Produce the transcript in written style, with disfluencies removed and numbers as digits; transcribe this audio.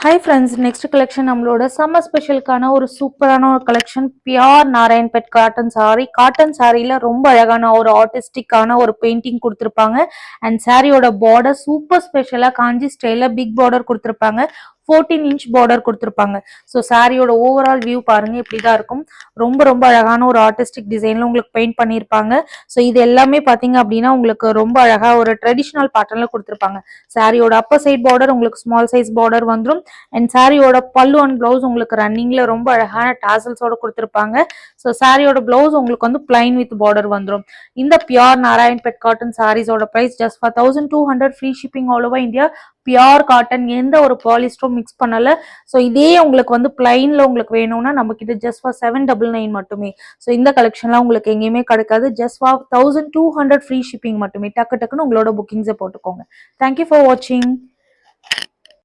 Hi friends, next collection நம்மளோட summer ஸ்பெஷலுக்கான ஒரு சூப்பரான ஒரு கலெக்ஷன் பியோர் நாராயண்பேட் காட்டன் சாரில ரொம்ப அழகான ஒரு ஆர்டிஸ்டிக்கான ஒரு பெயிண்டிங் கொடுத்துருப்பாங்க. அண்ட் சாரியோட பார்டர் சூப்பர் ஸ்பெஷலா காஞ்சி ஸ்டைல பிக் பார்டர் கொடுத்துருப்பாங்க. 14 இன்ச் பார்டர் கொடுத்துருப்பாங்க. ஸோ சாரியோட ஓவரால் வியூ பாருங்க இப்படிதான் இருக்கும். ரொம்ப ரொம்ப அழகான ஒரு ஆர்டிஸ்டிக் டிசைன்ல உங்களுக்கு பெயிண்ட் பண்ணியிருப்பாங்க. ஸோ இது எல்லாமே பாத்தீங்க அப்படின்னா உங்களுக்கு ரொம்ப அழகா ஒரு ட்ரெடிஷ்னல் பேட்டர்ன்ல கொடுத்துருப்பாங்க. சாரியோட அப்பர் சைட் பார்டர் உங்களுக்கு ஸ்மால் சைஸ் பார்டர் வந்துடும். அண்ட் சாரியோட பல்லு அண்ட் பிளவுஸ் உங்களுக்கு ரன்னிங்ல ரொம்ப அழகான டாசல்ஸோட கொடுத்துருப்பாங்க. ஸோ சாரியோட பிளவுஸ் உங்களுக்கு வந்து பிளைன் வித் பார்டர் வந்துடும். இந்த பியோர் நாராயண்பேட் காட்டன் சாரீஸோட price just for 1200 free shipping all over India. Pure cotton, எந்த ஒரு பாலிஸ்டரும் மிக்ஸ் பண்ணல. ஸோ இதே உங்களுக்கு வந்து பிளைன்ல உங்களுக்கு வேணும்னா நம்ம கிட்ட ஜஸ்ட் ஃபார் 799 மட்டுமே. ஸோ இந்த கலெக்ஷன்லாம் உங்களுக்கு எங்கேயுமே கிடைக்காது. ஜஸ்ட் ஃபார் 1200 ஃப்ரீ ஷிப்பிங் மட்டுமே. டக்கு டக்குன்னு உங்களோட புக்கிங்ஸை போட்டுக்கோங்க. தேங்க்யூ ஃபார் வாட்சிங்.